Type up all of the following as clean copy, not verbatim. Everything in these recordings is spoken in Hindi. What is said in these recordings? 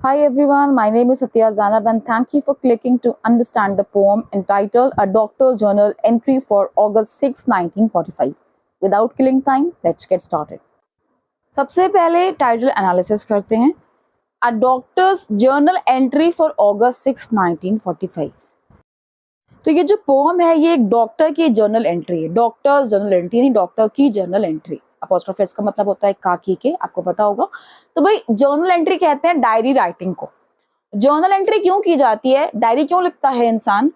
Hi everyone, my name is Satya Zanab and thank you for clicking to understand the poem entitled A Doctor's Journal Entry for August 6, 1945. Without killing time, let's get started. सबसे पहले टाइटल एनालिसिस करते हैं. A Doctor's Journal Entry for August 6, 1945. तो ये जो पोम है ये एक डॉक्टर की जर्नल एंट्री है. डॉक्टर्स जर्नल एंट्री नहीं, डॉक्टर की जर्नल एंट्री. अपॉस्ट्रोफी का मतलब होता है काकी के, आपको पता होगा. तो भाई जर्नल एंट्री कहते हैं डायरी राइटिंग को. जर्नल एंट्री क्यों की जाती है, डायरी क्यों लिखता है इंसान?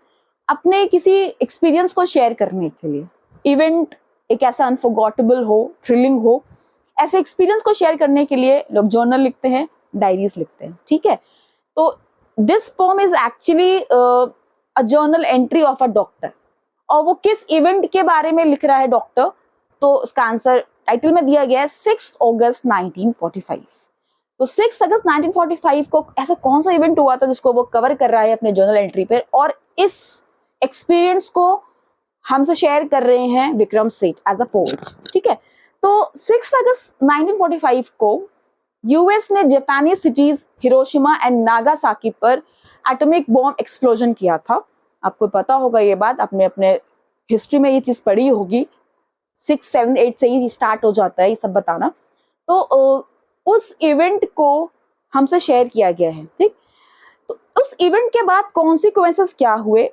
अपने किसी एक्सपीरियंस को शेयर करने के लिए. इवेंट एक ऐसा अनफॉरगेटेबल हो, थ्रिलिंग हो, ऐसे एक्सपीरियंस को शेयर करने के लिए लोग जर्नल लिखते हैं, डायरीज लिखते हैं. ठीक है, तो this poem is actually a journal entry of a doctor. और वो किस इवेंट के बारे में लिख रहा है डॉक्टर, तो उसका आंसर टाइटल में दिया गया है 6 अगस्त 1945. तो 6 अगस्त 1945 को ऐसा कौन सा इवेंट हुआ था जिसको वो कवर कर रहा है अपने जर्नल एंट्री पे, और इस एक्सपीरियंस को हमसे शेयर कर रहे हैं Vikram Seth as a poet. ठीक है, तो 6 अगस्त 1945 को यूएस ने जापानी सिटीज हिरोशिमा एंड नागासाकी पर एटॉमिक बॉम्ब एक्सप्लोजन किया था. आपको पता होगा ये बात, आपने अपने हिस्ट्री में ये चीज पढ़ी होगी. 6, 7, 8 से ही स्टार्ट हो जाता है ये सब बताना. तो उस इवेंट को हमसे शेयर किया गया है. ठीक, तो उस इवेंट के बाद कॉन्सिक्वेंसेस क्या हुए,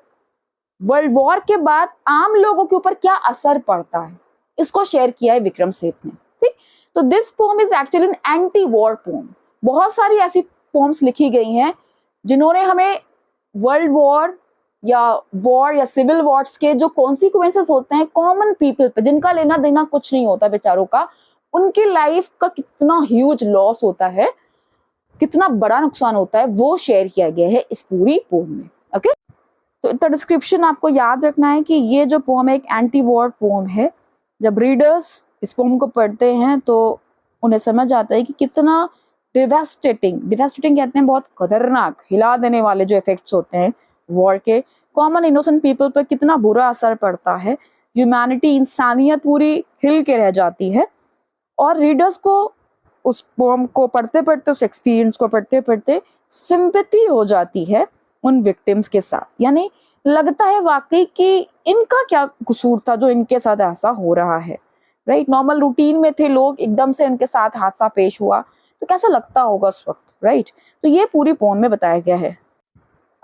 वर्ल्ड वॉर के बाद आम लोगों के ऊपर क्या असर पड़ता है, इसको शेयर किया है विक्रम सेठ ने. ठीक, तो this poem is actually an anti war poem. बहुत सारी ऐसी पोम्स लिखी गई हैं जिन्होंने हमें वर्ल्ड वॉर या सिविल वॉर्स के जो कॉन्सिक्वेंसेस होते हैं कॉमन पीपल पे, जिनका लेना देना कुछ नहीं होता बेचारों का, उनकी लाइफ का कितना ह्यूज लॉस होता है, कितना बड़ा नुकसान होता है, वो शेयर किया गया है इस पूरी पोम में. ओके, तो इतना डिस्क्रिप्शन आपको याद रखना है कि ये जो पोम है एक एंटी वॉर पोम है. जब रीडर्स इस पोम को पढ़ते हैं तो उन्हें समझ आता है कि कितना डिवास्टेटिंग कहते हैं, बहुत खतरनाक, हिला देने वाले जो इफेक्ट्स होते हैं वॉर के कॉमन इनोसेंट पीपल पर कितना बुरा असर पड़ता है. ह्यूमैनिटी, इंसानियत पूरी हिल के रह जाती है. और रीडर्स को उस पोम को पढ़ते पढ़ते, उस एक्सपीरियंस को पढ़ते पढ़ते सिंपैथी हो जाती है उन विक्टिम्स के साथ. यानी लगता है वाकई कि इनका क्या कसूर था जो इनके साथ ऐसा हो रहा है. राइट, नॉर्मल रूटीन में थे लोग, एकदम से उनके साथ हादसा पेश हुआ तो कैसा लगता होगा उस वक्त. राइट, तो ये पूरी पोम में बताया गया है.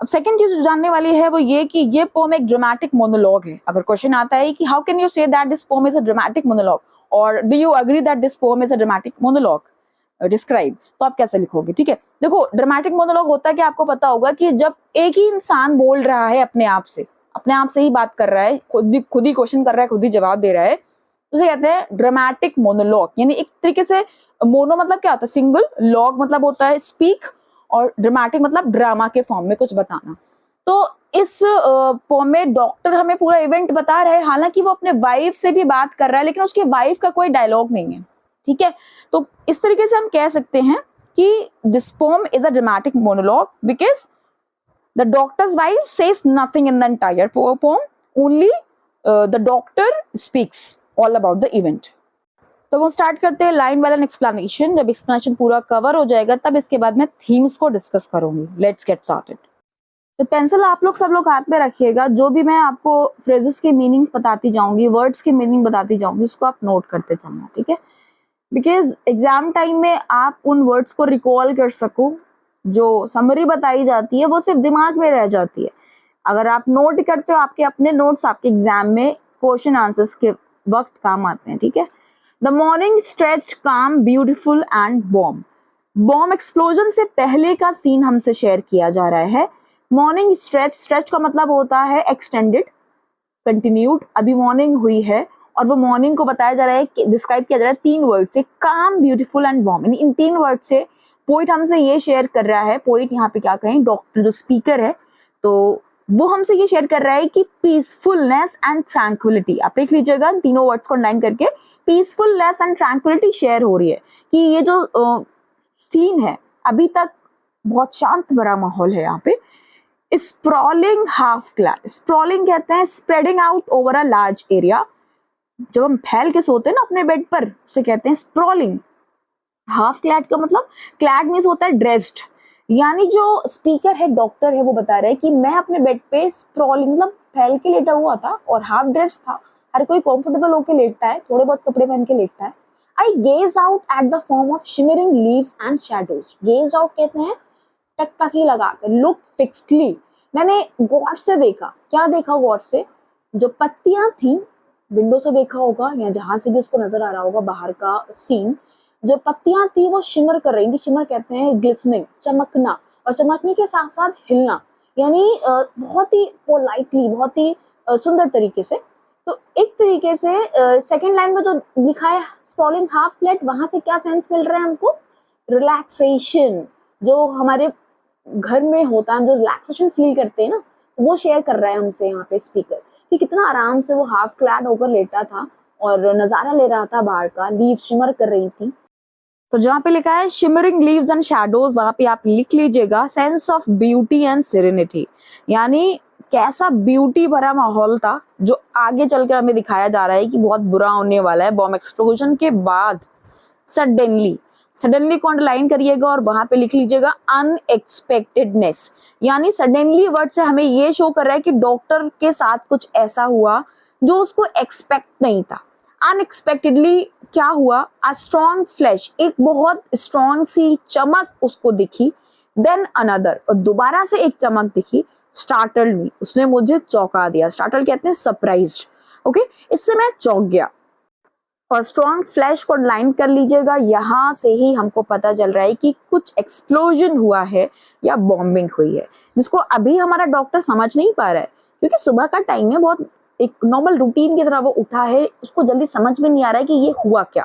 अब सेकंड चीज जो जानने वाली है वो ये कि ये पोम एक ड्रामेटिक मोनोलॉग है. अगर क्वेश्चन आता है कि how can you say that this poem is a dramatic monologue, और do you agree that this poem is a dramatic monologue, describe, तो आप कैसे लिखोगे. ठीक है, देखो ड्रामेटिक मोनोलॉग होता है कि आपको पता होगा कि जब एक ही इंसान बोल रहा है अपने आप से ही बात कर रहा है, खुद ही क्वेश्चन कर रहा है, खुद ही जवाब दे रहा है, उसे कहते हैं ड्रामेटिक मोनोलॉग. यानी एक तरीके से मोनो मतलब क्या होता है, सिंगल, लॉग मतलब होता है स्पीक, और ड्रामेटिक मतलब ड्रामा के फॉर्म में कुछ बताना. तो इस पोम में डॉक्टर हमें पूरा इवेंट बता रहा है, हालांकि वो अपने वाइफ से भी बात कर रहा है लेकिन उसकी वाइफ का कोई डायलॉग नहीं है. ठीक है, तो इस तरीके से हम कह सकते हैं कि this poem is a dramatic monologue because the doctor's wife says nothing in the entire poem, only the doctor speaks all about the event. तो वो स्टार्ट करते हैं लाइन बाय लाइन एक्सप्लेनेशन. जब एक्सप्लेनेशन पूरा कवर हो जाएगा तब इसके बाद मैं थीम्स को डिस्कस करूंगी. Let's get started. तो पेंसिल आप लोग सब लोग हाथ में रखिएगा. जो भी मैं आपको फ्रेजेस के मीनिंग्स बताती जाऊंगी, वर्ड्स के मीनिंग बताती जाऊंगी, उसको आप नोट करते चलना. ठीक है, बिकॉज एग्जाम टाइम में आप उन वर्ड्स को रिकॉल कर सको. जो समरी बताई जाती है वो सिर्फ दिमाग में रह जाती है. अगर आप नोट करते हो, आपके अपने नोट्स आपके एग्जाम में क्वेश्चन आंसर्स के वक्त काम आते हैं. ठीक है, द मॉर्निंग स्ट्रेच काम beautiful and warm. Bomb explosion से पहले का सीन हमसे शेयर किया जा रहा है. मॉर्निंग स्ट्रेच का मतलब होता है एक्सटेंडेड, कंटिन्यूड. अभी मॉर्निंग हुई है और वो मॉर्निंग को बताया जा रहा है कि डिस्क्राइब किया जा रहा है 3 वर्ड से, काम, beautiful and warm. In 3 word से पोइट हमसे ये शेयर कर रहा है. पोइट यहाँ पे क्या कहें, डॉक्टर जो स्पीकर है, तो वो हमसे ये शेयर कर रहा है कि पीसफुलनेस एंड ट्रैंक्विलिटी. आप देख लीजिएगा इन तीनों वर्ड्स को अंडरलाइन करके, पीसफुलनेस एंड ट्रैंक्विलिटी शेयर हो रही है कि ये जो सीन है अभी तक बहुत शांत भरा माहौल है यहाँ पे. स्प्रॉलिंग हाफ क्लाड, स्प्रॉलिंग कहते हैं spreading out over a large area. जब हम फैल के सोते हैं ना अपने बेड पर, उसे कहते हैं स्प्रॉलिंग. हाफ क्लैड का मतलब, क्लैड मीन्स होता है ड्रेस्ड, यानी जो स्पीकर है, डॉक्टर है, वो बता रहा है कि मैं अपने बेड पे स्प्रॉलिंग मतलब फैल के लेटा हुआ था और हाफ ड्रेस था। हर कोई कंफर्टेबल होके लेटता है, थोड़े बहुत कपड़े पहन के लेटता है। I gaze out at the form of shimmering leaves and shadows. Gaze out कहते हैं टकटकी लगाकर, लुक फिक्स्डली। मैंने गौर से देखा। क्या देखा गौर से? जो पत्तियां थी, विंडो से देखा होगा या जहां से भी उसको नजर आ रहा होगा बाहर का सीन, जो पत्तियां थी वो शिमर कर रही थी। शिमर कहते हैं ग्लिसनिंग, चमकना, और चमकने के साथ साथ हिलना, यानी बहुत ही पोलाइटली, बहुत ही सुंदर तरीके से। तो एक तरीके से सेकेंड लाइन में जो लिखा है स्प्रॉलिंग हाफ फ्लैट, वहां से क्या सेंस मिल रहा है हमको? रिलैक्सेशन। जो हमारे घर में होता है, हम जो रिलैक्सेशन फील करते हैं ना, वो शेयर कर रहा है हमसे यहाँ पे स्पीकर, कि कितना आराम से वो हाफ क्लैड होकर लेटा था और नजारा ले रहा था बाहर का। लीव शिमर कर रही थी। तो जहाँ पे लिखा है शिमरिंग लीव्स एंड शैडोज, वहां पे आप लिख लीजिएगा sense of beauty and serenity, यानी कैसा ब्यूटी भरा माहौल था जो आगे चलकर हमें दिखाया जा रहा है कि बहुत बुरा होने वाला है बॉम्ब एक्सप्लोजन के बाद। सडनली, सडनली को अंडरलाइन करिएगा और वहां पे लिख लीजिएगा अनएक्सपेक्टेडनेस, यानी सडनली वर्ड से हमें ये शो कर रहा है कि डॉक्टर के साथ कुछ ऐसा हुआ जो उसको एक्सपेक्ट नहीं था। अनएक्सपेक्टेडली क्या हुआ? अ स्ट्रॉन्ग फ्लैश, एक बहुत स्ट्रॉन्ग सी चमक उसको दिखी। देन अनदर, और दोबारा से एक चमक दिखी। स्टार्टल्ड मी, उसने मुझे चौंका दिया। स्टार्टल्ड कहते हैं सरप्राइज्ड। ओके, इससे मैं चौंक गया। और स्ट्रॉन्ग फ्लैश को लाइन कर लीजिएगा। यहाँ से ही हमको पता चल रहा है कि कुछ एक्सप्लोजन हुआ है या बॉम्बिंग हुई है, जिसको अभी हमारा डॉक्टर समझ नहीं पा रहा है, क्योंकि सुबह का टाइम है, बहुत एक नॉर्मल रूटीन की तरह वो उठा है, उसको जल्दी समझ में नहीं आ रहा है कि ये हुआ क्या।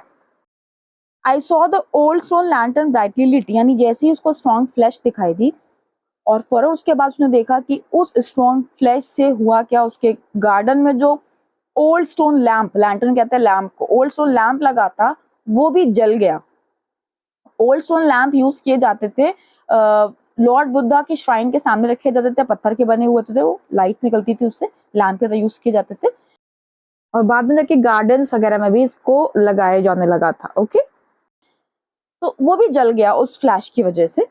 I saw the old stone lantern brightly lit, यानी जैसे ही उसको स्ट्रॉन्ग फ्लैश दिखाई दी और फौरन उसके बाद उसने देखा कि उस स्ट्रॉन्ग फ्लैश से हुआ क्या। उसके गार्डन में जो ओल्ड स्टोन लैंप, लैंटर्न कहते हैं लैंप को, ओल्ड स्टोन लैंप लगा था, वो भी जल गया। ओल्ड स्टोन लैंप यूज किए जाते थे, लॉर्ड बुद्धा की श्राइन के सामने रखे जाते थे, पत्थर के बने हुए थे, वो लाइट निकलती थी उससे, लैंप के तरह यूज किए जाते थे। और बाद में जाके गार्डन्स वगैरह में भी इसको लगाया जाने लगा था। ओके, तो वो भी जल गया उस फ्लैश की वजह से।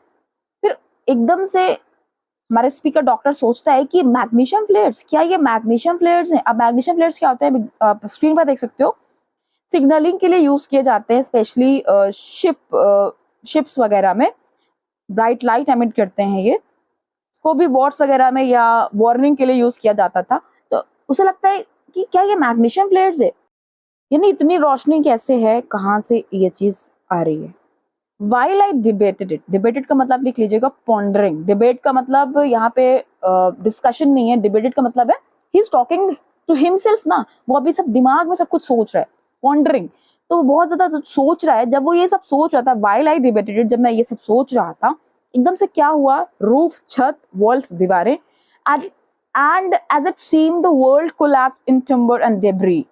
फिर एकदम से हमारे स्पीकर डॉक्टर सोचता है कि मैग्नीशियम फ्लेयर्स, क्या ये मैग्नीशियम फ्लेयर्स हैं? अब मैग्नीशियम फ्लेयर्स क्या होते हैं, आप स्क्रीन पर देख सकते हो। सिग्नलिंग के लिए यूज किए जाते हैं, स्पेशली शिप्स वगैरह में ब्राइट लाइट एमिट करते हैं ये। इसको भी वॉर्स वगैरह में या वार्निंग के लिए यूज किया जाता था। तो उसे लगता है कि क्या ये मैग्नीशियम फ्लेयर्स है, यानी इतनी रोशनी कैसे है, कहाँ से ये चीज आ रही है। While I debated it, debated का मतलब लिख लीजिएगा pondering, debate का मतलब यहाँ पे डिस्कशन नहीं है, debated का मतलब है he is talking to himself ना, वो अभी सब दिमाग में सब कुछ सोच रहा है। pondering, तो वो बहुत ज्यादा सोच रहा है। जब वो ये सब सोच रहा था, while I debated it, जब मैं ये सब सोच रहा था, एकदम से क्या हुआ? रूफ, छत, वॉल्स, दीवारें, and as it seemed the world collapsed in timber and debris,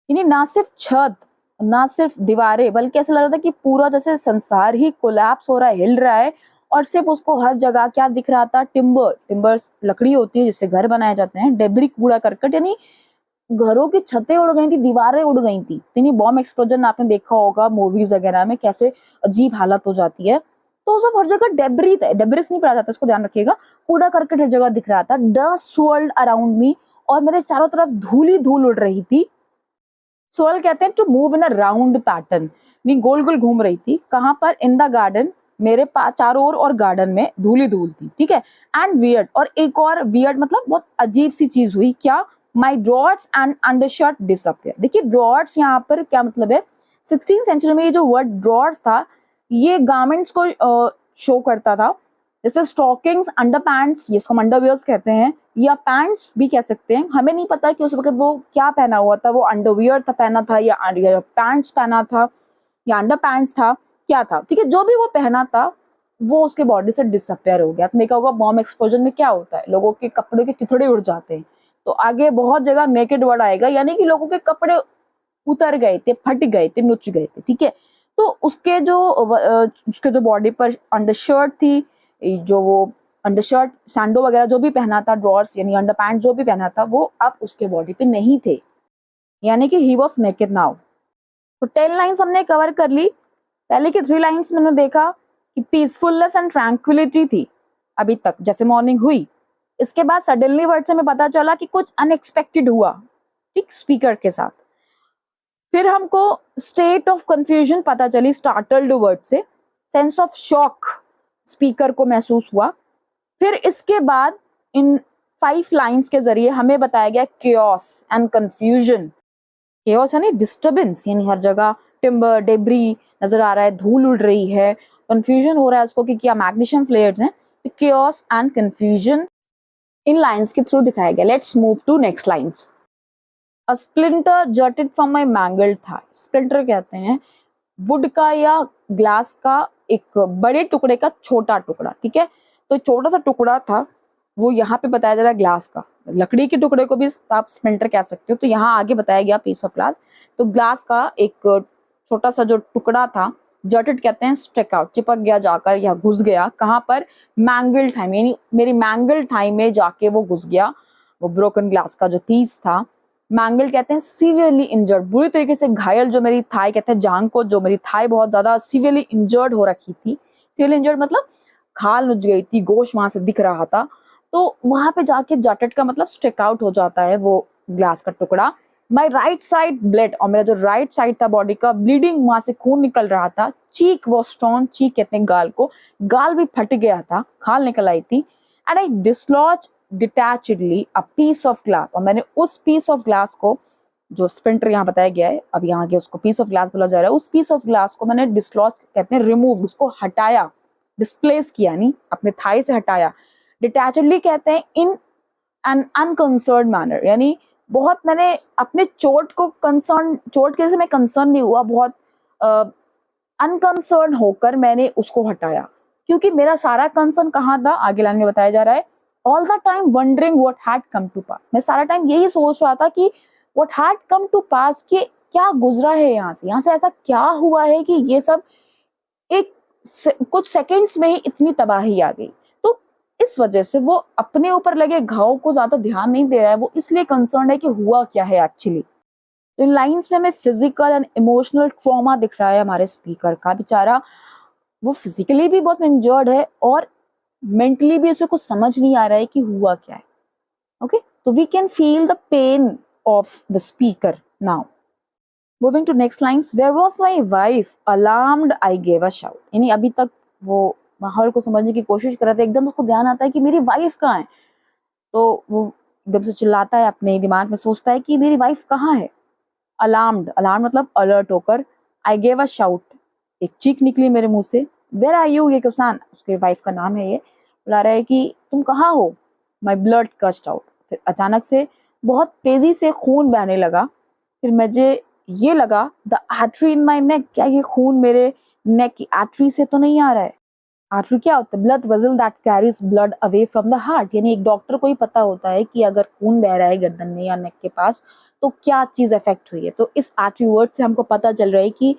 यानी ना सिर्फ छत, ना सिर्फ दीवारें, बल्कि ऐसा लग रहा था कि पूरा जैसे संसार ही कोलैप्स हो रहा है, हिल रहा है। और सिर्फ उसको हर जगह क्या दिख रहा था? टिम्बर, टिम्बर्स लकड़ी होती है जिससे घर बनाए जाते हैं। डेब्री, कूड़ा करकट, यानी घरों की छतें उड़ गई थी, दीवारें उड़ गई थी। यानी बॉम्ब एक्सप्लोजन आपने देखा होगा मूवीज वगैरह में, कैसे अजीब हालत हो जाती है। तो सब हर जगह डेब्री था, डेब्रिस नहीं पड़ा जाता, इसको ध्यान रखिएगा। कूड़ा करकट हर जगह दिख रहा था। डस्ट स्वर्ल्ड अराउंड मी, और मेरे चारों तरफ धूल ही धूल उड़ रही थी। सोल कहते हैं to move in a round pattern, नहीं गोल गोल घूम रही थी। कहां पर? इन द गार्डन, मेरे चारों ओर और गार्डन में धूल ही धूल थी, ठीक है। एंड वियर्ड, और एक और वियर्ड मतलब बहुत अजीब सी चीज हुई। क्या? माई ड्रॉर्स एंड अंडरशर्ट डिसअपियर। देखिए ड्रॉर्स यहाँ पर क्या मतलब है? 16th सेंचुरी में ये जो वर्ड ड्रॉर्स था, ये गारमेंट्स को शो करता था, जैसे स्टॉकिंग्स, अंडरपैंट्स, जिसको हम अंडरवियर्स कहते हैं, या पैंट्स भी कह सकते हैं। हमें नहीं पता कि उस वक्त वो क्या पहना हुआ था, वो अंडरवियर था पहना था, या पैंट्स पहना था, या अंडर पैंट्स था, क्या था, ठीक है। जो भी वो पहना था वो उसके बॉडी से डिसअपेयर हो गया। आपने देखा होगा बॉम्ब एक्सप्लोजन में क्या होता है, लोगों के कपड़े के चिथड़े उड़ जाते हैं। तो आगे बहुत जगह नेकेड वर्ड आएगा, यानी कि लोगों के कपड़े उतर गए थे, फट गए थे, नुच गए थे, ठीक है। तो उसके जो बॉडी पर अंडरशर्ट थी, जो वो अंडरशर्ट, सैंडो वगैरह जो भी पहना था, ड्रॉर्स यानी अंडरपैंट जो भी पहना था, वो अब उसके बॉडी पे नहीं थे, यानी कि ही वॉज नेकेड नाउ। तो 10 लाइन्स हमने कवर कर ली। पहले की 3 लाइन्स मैंने देखा कि कि पीसफुलनेस एंड ट्रैंक्विलिटी थी अभी तक, जैसे मॉर्निंग हुई, इसके बाद सडनली वर्ड से हमें पता चला कि कुछ अनएक्सपेक्टेड हुआ, ठीक, स्पीकर के साथ। फिर हमको स्टेट ऑफ कंफ्यूजन पता चली स्टार्टल्ड वर्ड से, सेंस ऑफ शॉक स्पीकर को महसूस हुआ। फिर इसके बाद इन 5 लाइन्स के जरिए हमें बताया गया केओस एंड कंफ्यूजन। केओस यानी डिस्टर्बेंस, यानी हर जगह टिम्बर डेब्री नजर आ रहा है, धूल उड़ रही है, कंफ्यूजन हो रहा है उसको कि क्या मैग्नीशियम फ्लेयर्स हैं। तो chaos and confusion in lines के थ्रू दिखाया गया। Let's move to next lines. A splinter jutted from my mangled thigh. Splinter कहते हैं वुड का या ग्लास का एक बड़े टुकड़े का छोटा टुकड़ा, ठीक है। तो छोटा सा टुकड़ा था, वो यहाँ पे बताया जा रहा है ग्लास का, लकड़ी के टुकड़े को भी आप स्प्लिंटर कह सकते हो। तो यहाँ आगे बताया गया पीस ऑफ ग्लास, तो ग्लास का एक छोटा सा जो टुकड़ा था, जटेड कहते हैं स्टिक आउट, चिपक गया जाकर या घुस गया, कहाँ पर, मैंगल्ड थाई, यानी मेरी मैंगल्ड थाई में जाके वो घुस गया, वो ब्रोकन ग्लास का जो पीस था। मैंगल्ड कहते हैं सीवियरली इंजर्ड, बुरी तरीके से घायल, जो मेरी थाई कहते हैं जांग को, जो मेरी थाई बहुत ज्यादा सीवियरली इंजर्ड हो रखी थी। सीवियरली इंजर्ड मतलब खाल नुच गई थी, गोश्त वहां से दिख रहा था। तो वहां पे जाके जटेड का मतलब स्टिक आउट हो जाता है वो ग्लास का टुकड़ा। माई राइट साइड ब्लड, और मेरा जो राइट साइड था बॉडी का, ब्लीडिंग, वहां से खून निकल रहा था। चीक वॉज टॉर्न, चीक कहते हैं गाल को, गाल भी फट गया था, खाल निकल आई थी। And I dislodge detachedly a piece of glass, और मैंने उस पीस ऑफ ग्लास को, जो स्प्लिंटर यहाँ बताया गया है, अब यहाँ के उसको पीस ऑफ ग्लास बोला जा रहा है, उस पीस ऑफ ग्लास को मैंने डिसलॉज कहते हैं रिमूव, उसको हटाया, डिस्प्लेस किया, नहीं अपने थाई से हटाया। डिटैचडली कहते हैं इन एन अनकंसर्न मैनर, यानी बहुत मैंने अपने चोट को कंसर्न, चोट के से मैं कंसर्न नहीं हुआ, बहुत अनकंसर्न होकर मैंने उसको हटाया, क्योंकि मेरा सारा कंसर्न कहाँ था, आगे लाइन में बताया जा रहा है, all the time wondering what had come to pass, मैं सारा टाइम यही सोच रहा था कि what had come to pass, कि क्या गुजरा है यहाँ से ऐसा क्या हुआ है कि ये सब एक कुछ सेकंड्स में ही इतनी तबाही आ गई। तो इस वजह से वो अपने ऊपर लगे घाव को ज्यादा ध्यान नहीं दे रहा है, वो इसलिए कंसर्न है कि हुआ क्या है एक्चुअली। तो इन लाइंस में हमें फिजिकल एंड इमोशनल ट्रॉमा दिख रहा है हमारे स्पीकर का, बेचारा वो फिजिकली भी बहुत इंजर्ड है और मेंटली भी उसे कुछ समझ नहीं आ रहा है कि हुआ क्या है। ओके, तो we can feel the pain of the speaker now. Moving to next lines, where was my wife, alarmed I gave a shout, यानी अभी तक वो माहौल को समझने की कोशिश कर रहा था, एकदम उसको ध्यान आता है कि मेरी वाइफ कहाँ है, तो वो एकदम से चिल्लाता है, अपने दिमाग में सोचता है कि मेरी वाइफ कहाँ है। अलार्म्ड, अलार्म मतलब अलर्ट होकर, आई गेव अ शाउट, एक चीख निकली मेरे मुंह से। वेयर आर यू, ये क्वेश्चन, उसके वाइफ का नाम है, ये बुला रहा है कि तुम कहाँ हो। माई ब्लड गश्ड आउट, फिर अचानक से बहुत तेजी से खून बहने लगा। फिर मुझे ये लगा द आर्टरी इन माई नेक, क्या ये खून मेरे नेक की आर्टरी से तो नहीं आ रहा है। आर्टरी क्या होता है, blood vessel that carries blood away from the heart, यानी एक डॉक्टर को ही पता होता है कि अगर खून बह रहा है गर्दन में या नेक के पास तो क्या चीज इफेक्ट हुई है। तो इस आर्टरी वर्ड से हमको पता चल रहा है कि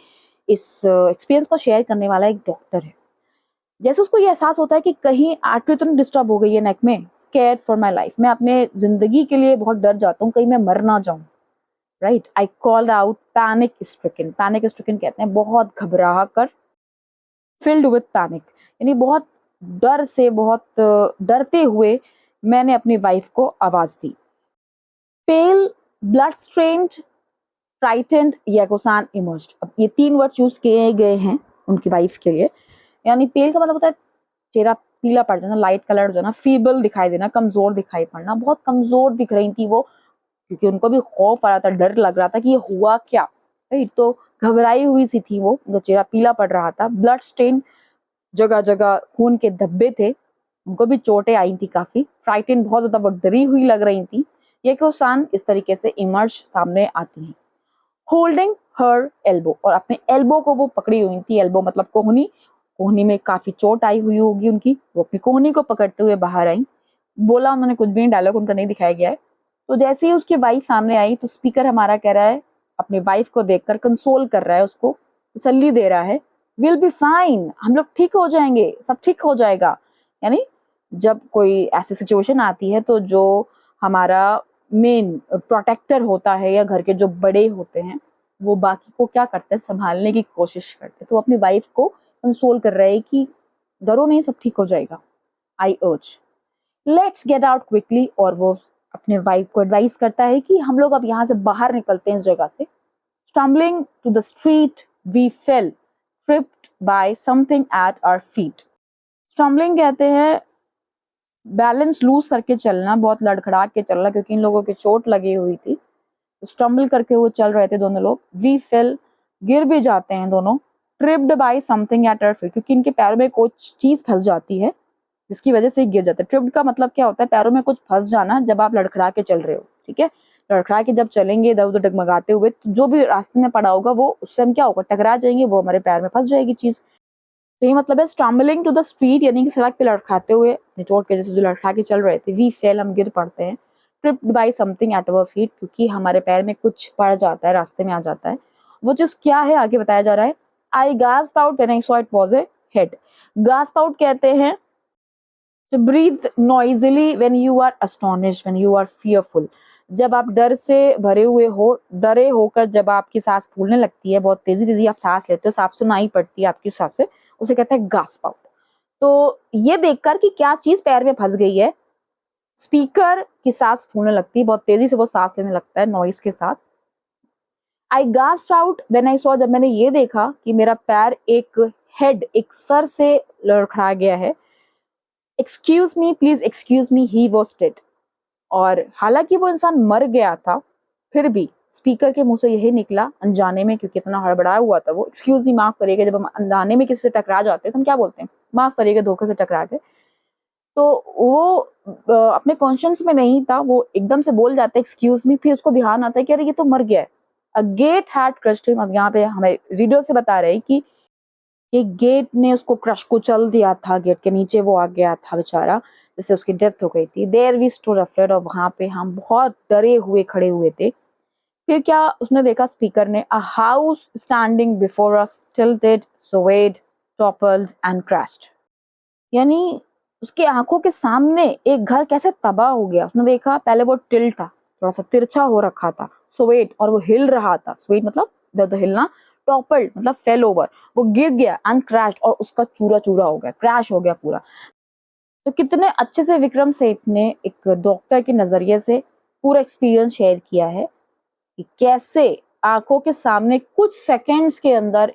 इस एक्सपीरियंस को शेयर करने वाला एक डॉक्टर है। जैसे उसको ये एहसास होता है कि कहीं आर्टरी तो नहीं डिस्टर्ब हो गई है नेक में, स्कैर्ड फॉर माई लाइफ, मैं अपने जिंदगी के लिए बहुत डर जाता हूँ, कहीं मैं मर ना जाऊं। Right, I called out panic stricken, panic stricken कहते हैं बहुत घबरा कर, फिल्ड विद पैनिक, यानी बहुत डर से, बहुत डरते हुए मैंने अपनी वाइफ को आवाज दी। पेल, ब्लड स्ट्रेन्ड, फ्राइटेंड, यकोसान इमर्ज्ड, अब ये 3 वर्ड्स यूज किए गए हैं उनकी वाइफ के लिए। यानी पेल का मतलब होता है चेहरा पीला पड़ जाना, लाइट कलर हो जाना, फीबल दिखाई देना, कमजोर दिखाई पड़ना, बहुत कमजोर दिख रही थी वो, क्योंकि उनको भी खौफ आ रहा था, डर लग रहा था कि ये हुआ क्या। राइट, तो घबराई हुई सी थी वो, उनका चेहरा पीला पड़ रहा था। ब्लड स्टेन, जगह जगह खून के धब्बे थे, उनको भी चोटें आई थी काफी। फ्राइटेन, बहुत ज्यादा वो डरी हुई लग रही थी। ये क्वेश्चन इस तरीके से इमर्ज सामने आती हैं। होल्डिंग हर एल्बो, और अपने एल्बो को वो पकड़ी हुई थी, एल्बो मतलब कोहनी, कोहनी में काफी चोट आई हुई होगी उनकी, वो अपनी कोहनी को पकड़ते हुए बाहर आई। बोला उन्होंने कुछ भी, डायलॉग उनका नहीं दिखाया गया है। तो जैसे ही उसकी वाइफ सामने आई तो स्पीकर हमारा कह रहा है, अपनी वाइफ को देखकर कंसोल कर रहा है, उसको तसल्ली दे रहा है, विल बी फाइन, हम लोग ठीक हो जाएंगे, सब ठीक हो जाएगा। यानी जब कोई ऐसी सिचुएशन आती है तो जो हमारा मेन प्रोटेक्टर होता है या घर के जो बड़े होते हैं वो बाकी को क्या करते हैं, संभालने की कोशिश करते हैं। तो अपनी वाइफ को कंसोल कर रहे हैं कि डरो नहीं, सब ठीक हो जाएगा, आई अर्ज, लेट्स गेट आउट क्विकली। और वो अपने वाइफ को एडवाइस करता है कि हम लोग अब यहाँ से बाहर निकलते हैं इस जगह से। Stumbling to the street we fell, tripped by something at our feet. Stumbling कहते हैं बैलेंस लूज करके चलना, बहुत लड़खड़ा के चलना, क्योंकि इन लोगों की चोट लगी हुई थी। तो स्टम्बल करके वो चल रहे थे दोनों लोग। वी फेल, गिर भी जाते हैं दोनों। Tripped by something at our feet, क्योंकि इनके पैरों में कुछ चीज फंस जाती है जिसकी वजह से गिर जाते हैं। ट्रिप्ड का मतलब क्या होता है? पैरों में कुछ फंस जाना जब आप लड़खड़ा के चल रहे हो, ठीक है। लड़खड़ा के जब चलेंगे इधर उधर डगमगाते हुए, तो जो भी रास्ते में पड़ा होगा वो उससे हम क्या होगा, टकरा जाएंगे, वो हमारे पैर में फंस जाएगी चीज। तो ये मतलब है स्टम्बलिंग टू द स्ट्रीट, यानी कि सड़क पे लड़खड़ाते हुए, चोट के जैसे जो लड़खड़ा के चल रहे थे। वी फेल, हम गिर पड़ते हैं। Tripped by something at our feet, क्योंकि हमारे पैर में कुछ पड़ जाता है, रास्ते में आ जाता है। वो चीज क्या है आगे बताया जा रहा है। I gasped out when I saw it was a head. Gasp out कहते हैं to breathe noisily when you are astonished, when you are fearful। जब आप डर से भरे हुए हो, डरे होकर जब आपकी सांस फूलने लगती है, बहुत तेजी तेजी आप सांस लेते हो, साफ सुनाई पड़ती है आपकी सांस से, उसे कहते हैं गास्प आउट। तो ये देखकर कि क्या चीज पैर में फंस गई है, स्पीकर की सांस फूलने लगती है, बहुत तेजी से वो सांस लेने लगता है नॉइस के साथ। I gasp out when I saw, जब मैंने ये देखा कि मेरा पैर एक हेड, एक सर से लड़खड़ा गया है। Excuse me, please excuse me, he was dead. और हालांकि वो इंसान मर गया था, फिर भी स्पीकर के मुंह से यही निकला अनजाने में, क्योंकि इतना हड़बड़ाया हुआ था वो। एक्सक्यूज मी, माफ करिएगा। जब हम अनजाने में किसी से टकरा जाते हैं तो हम क्या बोलते हैं? माफ करिएगा, धोखे से टकरा गए। तो वो अपने कॉन्शियस में नहीं था, वो एकदम से बोल जाता है एक्सक्यूज मी, फिर उसको ध्यान आता है कि अरे ये तो मर गया है। अ गेट हैड क्रश्ड हिम। अब यहाँ पे हमें रीडर से बता रहे हैं कि एक गेट ने उसको क्रश कुचल दिया था, गेट के नीचे वो आ गया था बेचारा, जिससे उसकी डेथ हो गई थी। देयर वी स्टूड अफ्रेड, और वहां पे हम बहुत डरे हुए खड़े हुए थे। फिर क्या उसने देखा स्पीकर ने? A house standing before us tilted, swayed, toppled and crashed। यानी उसकी आंखों के सामने एक घर कैसे तबाह हो गया। उसने देखा पहले वो टिल्ट था, थोड़ा सा तिरछा हो रखा था, swayed, और वो हिल रहा था। swayed मतलब इधर हिलना, टॉपल्ड मतलब फेल ओवर, वो गिर गया, एंड क्रैश, और उसका चूरा चूरा हो गया, क्रैश हो गया पूरा। तो कितने अच्छे से विक्रम सेठ ने एक डॉक्टर के नजरिए से पूरा एक्सपीरियंस शेयर किया है कि कैसे आंखों के सामने कुछ सेकंड्स के अंदर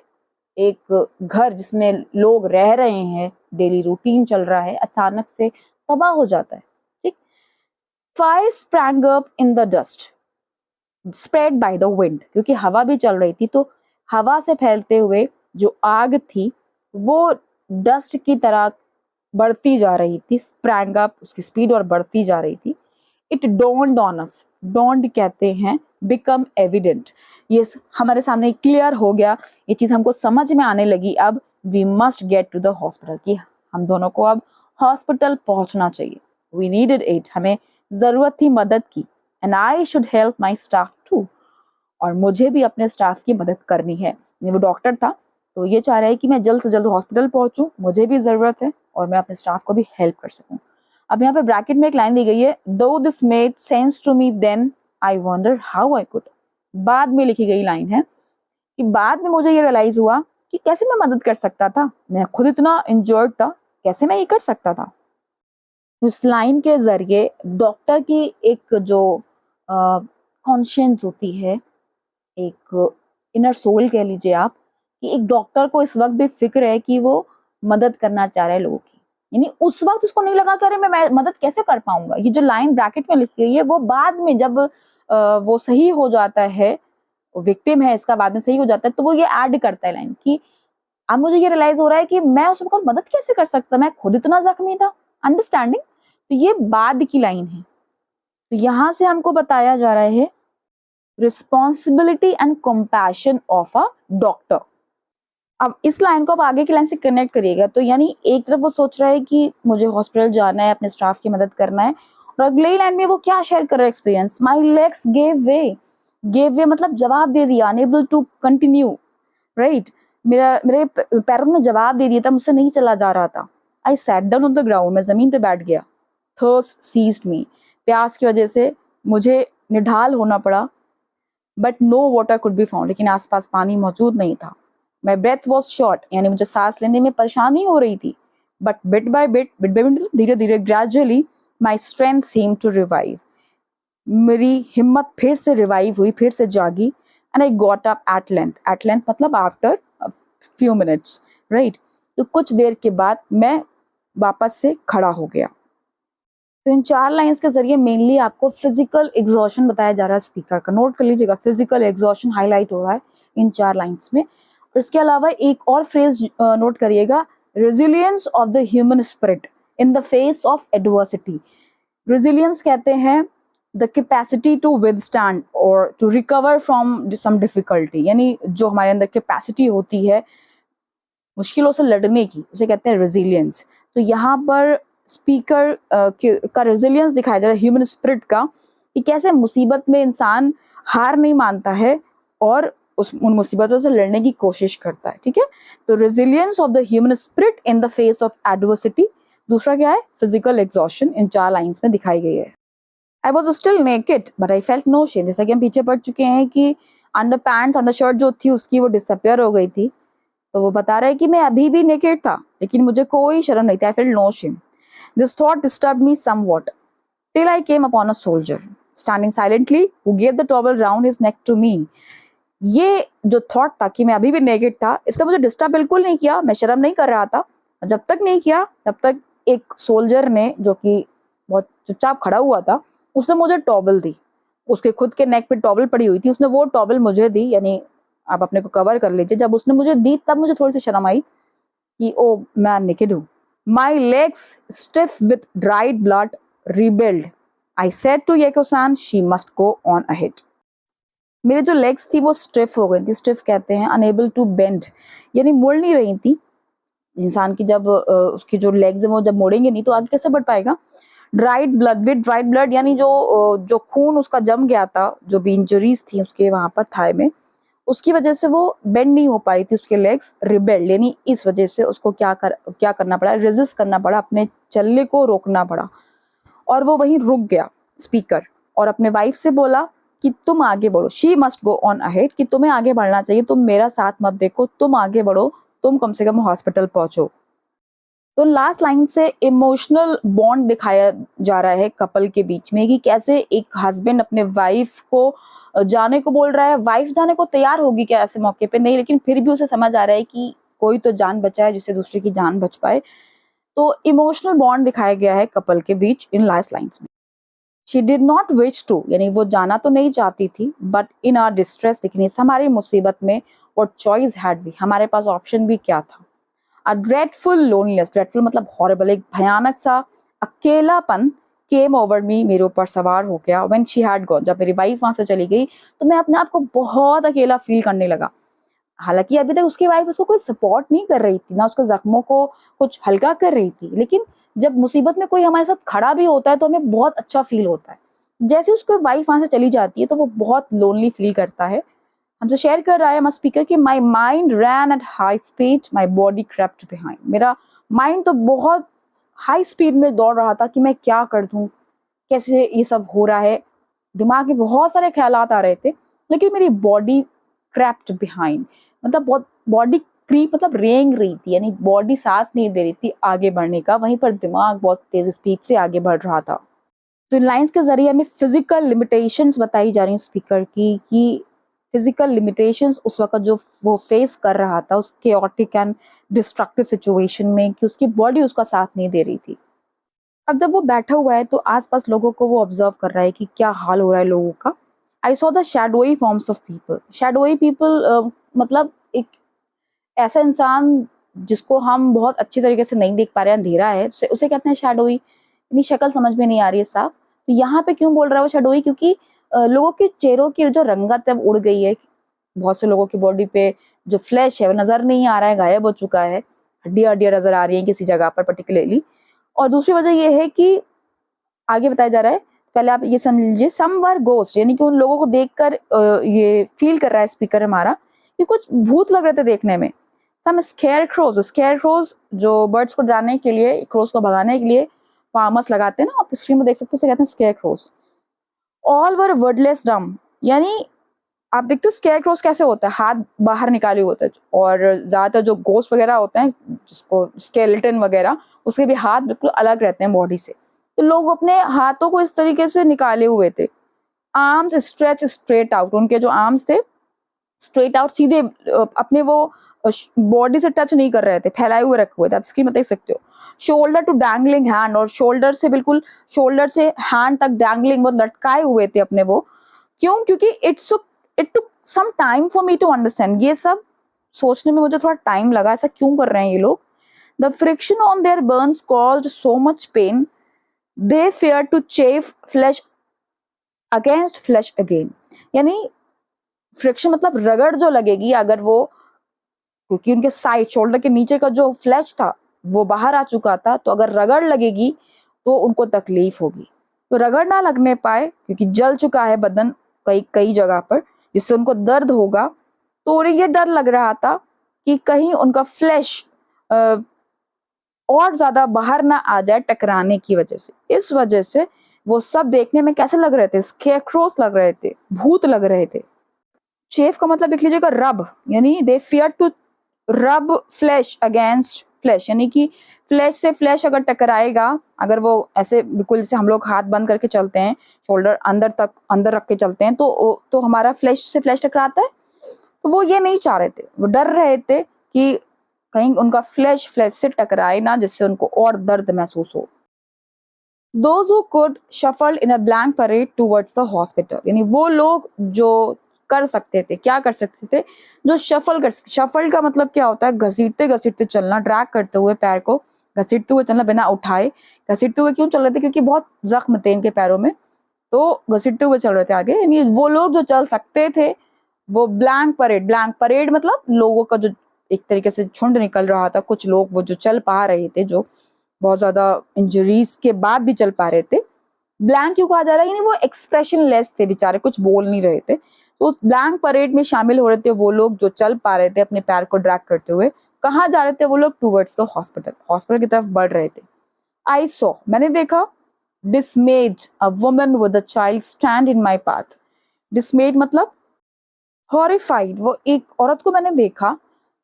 एक घर जिसमें लोग रह रहे हैं, डेली रूटीन चल रहा है, अचानक से तबाह हो जाता है। ठीक। Fire sprang up in the dust spread by the wind, क्योंकि हवा भी चल रही थी, तो हवा से फैलते हुए जो आग थी वो डस्ट की तरह बढ़ती जा रही थी। स्प्रैंग अप, उसकी स्पीड और बढ़ती जा रही थी। It dawned on us, dawned कहते हैं बिकम एविडेंट, ये हमारे सामने क्लियर हो गया, ये चीज हमको समझ में आने लगी। अब we must get to the hospital, कि हम दोनों को अब हॉस्पिटल पहुंचना चाहिए। वी नीडेड इट, हमें जरूरत थी मदद की। And I should help my staff too, और मुझे भी अपने स्टाफ की मदद करनी है। वो डॉक्टर था, तो ये चाह रहा है कि मैं जल्द से जल्द हॉस्पिटल पहुंचूं, मुझे भी जरूरत है, और मैं अपने स्टाफ को भी हेल्प कर सकूं। अब यहाँ पे ब्रैकेट में एक लाइन दी गई है, though this made sense to me then I wonder how I could. बाद में लिखी गई लाइन है कि बाद में मुझे ये रियलाइज हुआ कि कैसे मैं मदद कर सकता था, मैं खुद इतना इंजर्ड था, कैसे मैं ये कर सकता था। उस लाइन के जरिए डॉक्टर की एक जो कॉन्शियंस होती है, एक इनर सोल कह लीजिए आप, कि एक डॉक्टर को इस वक्त भी फिक्र है कि वो मदद करना चाह रहा है लोगों की। यानी उस वक्त उसको नहीं लगा कि अरे मैं मदद कैसे कर पाऊंगा। ये जो लाइन ब्रैकेट में लिखी गई है वो बाद में जब वो सही हो जाता है, विक्टिम है इसका, बाद में सही हो जाता है, तो वो ये ऐड करता है लाइन कि अब मुझे ये रियलाइज हो रहा है कि मैं उस वक्त मदद कैसे कर सकता, मैं खुद इतना जख्मी था। अंडरस्टैंडिंग, तो ये बाद की लाइन है। तो यहाँ से हमको बताया जा रहा है responsibility and compassion of a doctor. अब इस लाइन को आप आगे की लाइन से कनेक्ट करिएगा, तो यानी एक तरफ वो सोच रहा है कि मुझे हॉस्पिटल जाना है, अपने स्टाफ की मदद करना है, और अगले लाइन में वो क्या शेयर कर रहा है एक्सपीरियंस, माई लेग्स गेव वे मतलब जवाब दे दिया, अनेबल टू कंटिन्यू, राइट, मेरे पैरों ने जवाब दे दिया था, मुझसे नहीं चला जा रहा था। I sat down on the ground, मैं जमीन पे बैठ गया। थर्स्ट सीज्ड मी, प्यास की वजह से मुझे निढाल होना पड़ा। But no water could be found, लेकिन आसपास पानी मौजूद नहीं था। माई ब्रेथ वॉज शॉर्ट, यानी मुझे सांस लेने में परेशानी हो रही थी। बट बिट बाय बिट धीरे धीरे gradually my strength seem to revive, मेरी हिम्मत फिर से रिवाइव हुई, फिर से जागी, and I got up at length मतलब आफ्टर फ्यू मिनट्स, राइट। तो कुछ देर के बाद मैं वापस से खड़ा हो गया। तो इन 4 लाइंस के जरिए मेनली आपको फिजिकल एग्जॉशन बताया जा रहा है स्पीकर का, नोट कर लीजिएगा, फिजिकल एग्जॉशन हाईलाइट हो रहा है इन 4 लाइंस में। और इसके अलावा एक और फ्रेज नोट करिएगा, resilience of the human spirit in the face of adversity. Resilience कहते हैं द कैपेसिटी टू विदस्टैंड और to recover from some difficulty, यानी जो हमारे अंदर कैपेसिटी होती है मुश्किलों से लड़ने की, उसे कहते हैं रेजिलियंस। तो यहाँ पर स्पीकर का रेजिलियंस दिखाया जा रहा है ह्यूमन स्पिरिट का, कि कैसे मुसीबत में इंसान हार नहीं मानता है और उन मुसीबतों से लड़ने की कोशिश करता है, ठीक है। तो resilience of the human spirit in the face of adversity. दूसरा क्या है, फिजिकल एग्जॉशन, इन 4 लाइंस में दिखाई गई है। I was still naked but I felt no shame, जैसा कि हम पीछे पढ़ चुके हैं कि अंडर पैंट्स, अंडर शर्ट जो थी उसकी वो डिसअपियर हो गई थी। तो वो बता रहा है कि मैं अभी भी नेकेड था लेकिन मुझे कोई शर्म नहीं थी, I felt no shame. This thought disturbed me somewhat till I came upon a soldier standing silently who gave the towel round his neck to me. ये जो थॉट था कि मैं अभी भी नेकेड था, इसने मुझे डिस्टर्ब बिल्कुल नहीं किया, मैं शर्म नहीं कर रहा था। जब तक नहीं किया तब तक एक सोल्जर ने, जो कि बहुत चुपचाप खड़ा हुआ था, उसने मुझे टॉवल दी। उसके खुद के नेक पे टॉवल पड़ी हुई थी, उसने वो टॉवल मुझे दी, यानी आप अपने को कवर कर लीजिए। जब उसने मुझे दी तब मुझे थोड़ी सी शर्म आई कि ओ मैं नेकेड हूँ। My legs stiff with dried blood rebuild, I said to Yeko-san she must go on ahead. मेरे जो लेग्स थी वो स्टिफ हो गई थी, स्टिफ कहते हैं अनेबल टू बेंड, यानी मुड़ नहीं रही थी। इंसान की जब उसकी जो लेग्स है वो जब मोड़ेंगे नहीं तो आगे कैसे बढ़ पाएगा। Dried blood, with dried blood यानी जो खून उसका जम गया था, जो भी इंजरीज थी उसके वहां पर थाई में, उसकी वजह से वो बेंड नहीं हो पाई थी उसके लेग्स, रिबेल्ड, यानी इस वजह से उसको क्या करना पड़ा, रेजिस्ट करना पड़ा, अपने चलने को रोकना पड़ा, और वो वहीं रुक गया स्पीकर, और अपने वाइफ से बोला कि तुम आगे बढ़ो, she must go on ahead, कि तुम्हें आगे बढ़ना चाहिए, तुम मेरा साथ मत देखो, तुम आगे बढ़ो, तुम कम से कम हॉस्पिटल पहुंचो। तो लास्ट लाइन से इमोशनल बॉन्ड दिखाया जा रहा है कपल के बीच में, कि कैसे एक हस्बैंड अपने वाइफ को जाने को बोल रहा है। वाइफ जाने को तैयार होगी क्या ऐसे मौके पे, नहीं, लेकिन फिर भी उसे समझ आ रहा है कि कोई तो जान बचाए जिससे दूसरे की जान बच पाए। तो इमोशनल बॉन्ड दिखाया गया है कपल के बीच इन लास्ट लाइन्स में। She did not wish to, यानी वो जाना तो नहीं चाहती थी, बट इन आर डिस्ट्रेस, लेकिन इस हमारी मुसीबत में, व्हाट चॉइस हैड वी, हमारे पास ऑप्शन भी क्या था। अ ड्रेडफुल लोनलीनेस, ड्रेडफुल मतलब हॉरिबल, एक भयानक सा अकेलापन केम ओवर मी, मेरे ऊपर सवार हो गया। व्हेन शी हैड गॉन, जब मेरी वाइफ वहां से चली गई तो मैं अपने आप को बहुत अकेला फील करने लगा। हालांकि अभी तक उसकी वाइफ उसको कोई सपोर्ट नहीं कर रही थी, ना उसके जख्मों को कुछ हल्का कर रही थी, लेकिन जब मुसीबत में कोई हमारे साथ खड़ा भी होता है तो हमें बहुत अच्छा फील होता है। जैसे उसकी वाइफ वहां से चली जाती है तो वो बहुत लोनली फील करता है। हमसे शेयर कर रहा है हमारा स्पीकर कि my mind ran at high speed, my body crept behind. मेरा माइंड तो बहुत हाई स्पीड में दौड़ रहा था कि मैं क्या कर दूं, कैसे ये सब हो रहा है, दिमाग में बहुत सारे ख्यालात आ रहे थे, लेकिन मेरी बॉडी क्रेप्ट बिहाइंड, मतलब बहुत बॉडी क्रीप मतलब रेंग रही थी, यानी बॉडी साथ नहीं दे रही थी आगे बढ़ने का, वहीं पर दिमाग बहुत तेज स्पीड से आगे बढ़ रहा था। तो इन लाइंस के जरिए हमें फिजिकल लिमिटेशंस बताई जा रही हैं स्पीकर की, कि फिजिकल लिमिटेशंस उस वक्त जो वो फेस कर रहा था उस केओटिक एंड डिस्ट्रक्टिव सिचुएशन में, कि उसकी बॉडी उसका साथ नहीं दे रही थी। अब जब वो बैठा हुआ है तो आसपास लोगों को वो ऑब्जर्व कर रहा है कि क्या हाल हो रहा है लोगों का। आई saw the shadowy forms of people. Shadowy people मतलब एक ऐसा इंसान जिसको हम बहुत अच्छी तरीके से नहीं देख पा रहे हैं, अंधेरा है, उसे कहते हैं शैडोई, इतनी शक्ल समझ में नहीं आ रही है साफ। तो यहाँ पे क्यों बोल रहा है वो शैडोई, क्योंकि लोगों के चेहरों की जो रंगत है वो उड़ गई है। बहुत से लोगों की बॉडी पे जो फ्लैश है वो नजर नहीं आ रहा है, गायब हो चुका है, हड्डियां हड्डियां नजर आ रही हैं किसी जगह पर पर्टिकुलरली। और दूसरी वजह ये है कि आगे बताया जा रहा है, पहले आप ये समझ लीजिए, सम वर गोस्ट, यानी कि उन लोगों को देखकर ये फील कर रहा है स्पीकर हमारा कि कुछ भूत लग रहे थे देखने में। सम स्केयर क्रोज जो बर्ड्स को डराने के लिए, क्रोज को भगाने के लिए फार्मर्स लगाते हैं ना, आप स्क्रीन में देख सकते हो, उसे कहते हैं scarecrows. All were wordless dumb, यानी आप देखते हो स्केयरक्रोस कैसे होता है, हाथ बाहर निकाले होते हैं, और ज्यादातर जो गोस्ट वगैरह होते हैं, जिसको स्केलेटन वगैरह, उसके भी हाथ बिल्कुल अलग रहते हैं बॉडी से। तो लोग अपने हाथों को इस तरीके से निकाले हुए थे, आर्म्स स्ट्रेच स्ट्रेट आउट, उनके जो आर्म्स थे स्ट्रेट आउट, सीधे अपने वो बॉडी से टच नहीं कर रहे थे, फैलाए हुए रखे हुए थे, आप स्क्रीन में देख सकते हो। शोल्डर टू डैंगलिंग हैंड, और शोल्डर से बिल्कुल, शोल्डर से हैंड तक डैंगलिंग, वो लटकाए हुए थे अपने वो। क्यों? क्योंकि it took some time for me to understand, ये सब सोचने में मुझे थोड़ा टाइम लगा, ऐसा क्यों कर रहे हैं ये लोग। The friction on their burns caused so much pain, they fear to chafe flesh against flesh again. यानी फ्रिक्शन मतलब रगड़ जो लगेगी, अगर वो, क्योंकि उनके साइड शोल्डर के नीचे का जो फ्लैश था वो बाहर आ चुका था, तो अगर रगड़ लगेगी तो उनको तकलीफ होगी। तो रगड़ ना लगने पाए क्योंकि जल चुका है बदन कई कई जगह पर, जिससे उनको दर्द होगा। तो उन्हें ये डर लग रहा था कि कहीं उनका फ्लैश और ज्यादा बाहर ना आ जाए टकराने की वजह से। इस वजह से वो सब देखने में कैसे लग रहे थे? स्केयरक्रोस लग रहे थे, भूत लग रहे थे। चेफ का मतलब लिख लीजिएगा रब, यानी they fear to rub flesh against flesh, यानी कि फ्लैश से फ्लैश अगर टकराएगा, अगर वो ऐसे बिल्कुल जैसे हम लोग हाथ बंद करके चलते हैं, शोल्डर अंदर तक अंदर रख के चलते हैं, तो हमारा फ्लैश से फ्लैश टकराता है। तो वो ये नहीं चाह रहे थे, वो डर रहे थे कि कहीं उनका फ्लैश फ्लैश से टकराए ना, जिससे उनको और दर्द महसूस हो। Those who could shuffled in a blank parade towards the hospital, यानी वो लोग जो कर सकते थे, क्या कर सकते थे? जो शफल कर सकते। शफल का मतलब क्या होता है? घसीटते घसीटते चलना, ड्रैग करते हुए पैर को घसीटते हुए चलना बिना उठाए। घसीटते हुए क्यों चल रहे थे? क्योंकि बहुत जख्म थे इनके पैरों में, तो घसीटते हुए चल रहे थे आगे। यानी वो लोग जो चल सकते थे वो ब्लैंक परेड, ब्लैंक परेड मतलब लोगों का जो एक तरीके से झुंड निकल रहा था, कुछ लोग वो जो चल पा रहे थे, जो बहुत ज्यादा इंजरीज के बाद भी चल पा रहे थे। ब्लैंक क्यों कहा जा रहा है? यानी वो एक्सप्रेशन लेस थे बेचारे, कुछ बोल नहीं रहे थे। तो उस ब्लैंक परेड में शामिल हो रहे थे वो लोग जो चल पा रहे थे अपने पैर को ड्रैग करते हुए। कहाँ जा रहे थे वो लोग? टूवर्ड्स द हॉस्पिटल, हॉस्पिटल की तरफ बढ़ रहे थे। आई सॉ, मैंने देखा, डिसमेड a woman with a child stand in my path. डिसमेड मतलब हॉरिफाइड, वो एक औरत को मैंने देखा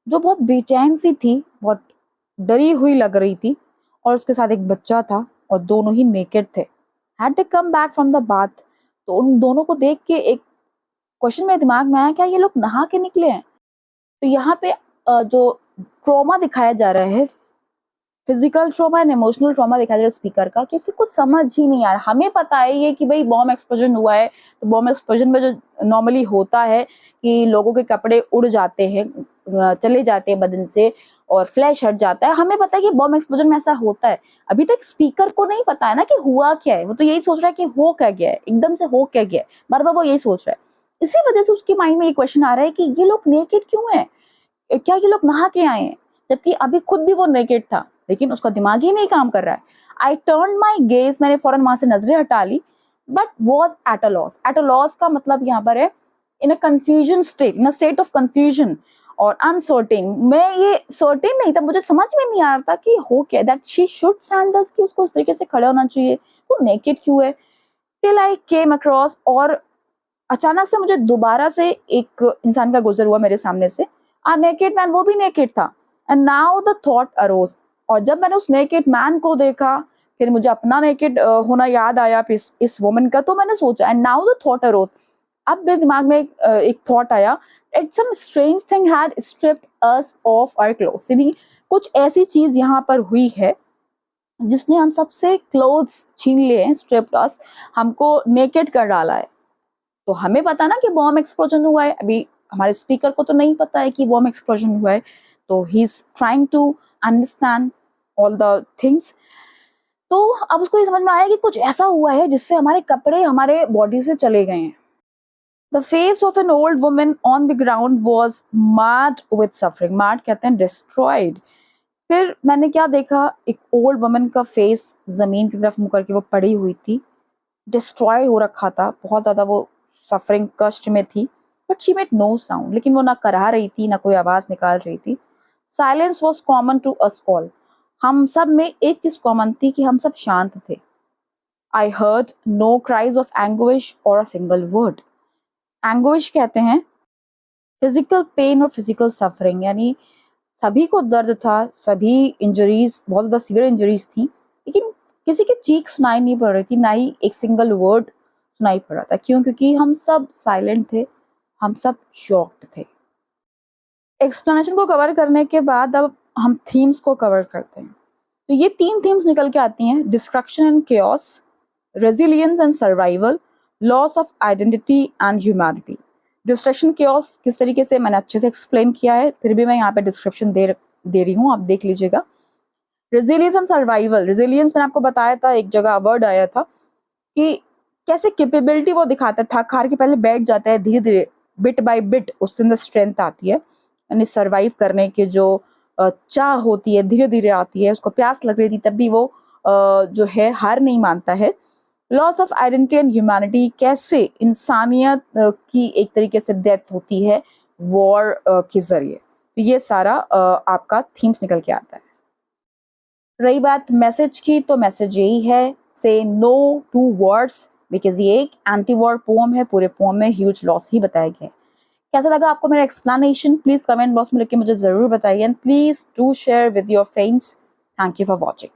जो बहुत बेचैन सी थी, बहुत डरी हुई लग रही थी, और उसके साथ एक बच्चा था, और दोनों ही नेकेड थे। Had they come back from the bath, तो उन दोनों को देख के एक क्वेश्चन मेरे दिमाग में आया, क्या ये लोग नहा के निकले हैं? तो यहाँ पे जो ट्रॉमा दिखाया जा रहा है, physical trauma and emotional trauma दिखाया जा रहा है स्पीकर का, कि उसे कुछ समझ ही नहीं आ रहा। हमें पता है ये कि भाई बॉम्ब एक्सप्लोजन हुआ है, तो बॉम्ब एक्सप्लोजन में जो नॉर्मली होता है कि लोगों के कपड़े उड़ जाते हैं, चले जाते हैं बदन से, और फ्लैश हट जाता है। हमें पता है कि बॉम्ब एक्सप्लोजन में ऐसा होता है। अभी तक स्पीकर को नहीं पता है ना कि हुआ क्या है, वो तो यही सोच रहा है कि हो क्या गया है, एकदम से हो क्या गया है, बार बार वो यही सोच रहा है। इसी वजह से उसके माइंड में ये क्वेश्चन आ रहा है कि ये लोग नेकेड क्यों है, क्या ये लोग नहा के आए हैं? जबकि अभी खुद भी वो नेकेड था, लेकिन उसका दिमाग ही नहीं काम कर रहा है। आई टर्न माई गेज, मैंने फौरन वहां से नजरें हटा ली, but was at a loss. At a loss का मतलब यहाँ पर है in a confusion state, in a state of confusion और अनसर्टेन। मैं ये सर्टेन नहीं था, मुझे समझ में नहीं आ रहा था कि हो क्या, दैट शी शुड सैंडल्स, कि उसको उस तरीके से खड़ा होना चाहिए, वो नेकेड क्यों है। टिल आई केम अक्रॉस, और अचानक से मुझे दोबारा से एक इंसान का गुजर हुआ मेरे सामने से, आ नेकेड मैन, वो भी नेकेड था। And now the thought arose, और जब मैंने उस नेकेड मैन को देखा, फिर मुझे अपना नेकेड होना याद आया फिर इस वुमन का, तो मैंने सोचा, and now the thought arose, अब मेरे दिमाग में एक थॉट आया, it some strange thing had stripped us of our clothes, यानी कुछ ऐसी चीज यहाँ पर हुई है जिसने हम सबसे क्लोथ्स छीन लिए हैं, स्ट्रिप्ड अस, हमको नेकेड कर डाला है। तो हमें पता ना कि बॉम्ब एक्सप्लोजन हुआ है, अभी हमारे स्पीकर को तो नहीं पता है कि बॉम्ब एक्सप्लोजन हुआ है। तो he is trying to understand all the things. तो अब उसको ये समझ में आया कि कुछ ऐसा हुआ है जिससे हमारे कपड़े हमारे बॉडी से चले गए हैं। The face of an old woman on the ground was marred with suffering, marred कहते हैं डिस्ट्रॉयड। फिर मैंने क्या देखा, एक ओल्ड वुमन का फेस जमीन की तरफ मुंह करके वो पड़ी हुई थी, डिस्ट्रॉय हो रखा था, बहुत ज्यादा वो सफरिंग, कष्ट में थी। But she made no sound, लेकिन वो ना कराह रही थी ना कोई आवाज निकाल रही थी। Silence was common to us all, हम सब में एक चीज कॉमन थी कि हम सब शांत थे। I heard no cries of anguish और अ सिंगल वर्ड, एंग्विश कहते हैं फिजिकल पेन और फिजिकल सफरिंग, यानी सभी को दर्द था, सभी इंजरीज बहुत ज़्यादा सीवियर इंजरीज थी, लेकिन किसी की चीख सुनाई नहीं पड़ रही थी, ना ही एक सिंगल वर्ड सुनाई पड़ रहा था। क्यों? क्योंकि हम सब साइलेंट थे, हम सब शॉक्ड थे। एक्सप्लेनेशन को कवर करने के बाद अब हम थीम्स को कवर करते हैं। तो ये 3 थीम्स निकल के आती हैं: destruction and chaos, resilience and survival, loss of identity and humanity. Destruction chaos किस तरीके से मैंने अच्छे से एक्सप्लेन किया है, फिर भी मैं यहाँ पे डिस्क्रिप्शन दे रही हूँ, आप देख लीजिएगा। रेजिलियंस एंड सर्वाइवल, रेजिलियंस मैंने आपको बताया था, एक जगह वर्ड आया था कि कैसे कैपेबिलिटी वो दिखाता है, थक हार के पहले बैठ जाता है, धीरे धीरे बिट बाय बिट उसके अंदर स्ट्रेंथ आती है, यानी सर्वाइव करने के जो चाह होती है धीरे धीरे आती है। उसको प्यास लग रही थी तब भी वो जो है हार नहीं मानता है। Loss of identity and humanity, कैसे इंसानियत की एक तरीके से डेथ होती है वॉर के जरिए। तो ये सारा आपका थीम्स निकल के आता है। रही बात मैसेज की, तो मैसेज यही है, से नो टू वॉर्स, बिकॉज ये एक एंटी वॉर पोम है, पूरे पोम में ह्यूज लॉस ही बताया गया है। कैसा लगा आपको मेरा एक्सप्लेनेशन? प्लीज कमेंट बॉक्स में लिख के मुझे जरूर बताइए, and please do share with your friends. Thank you for watching.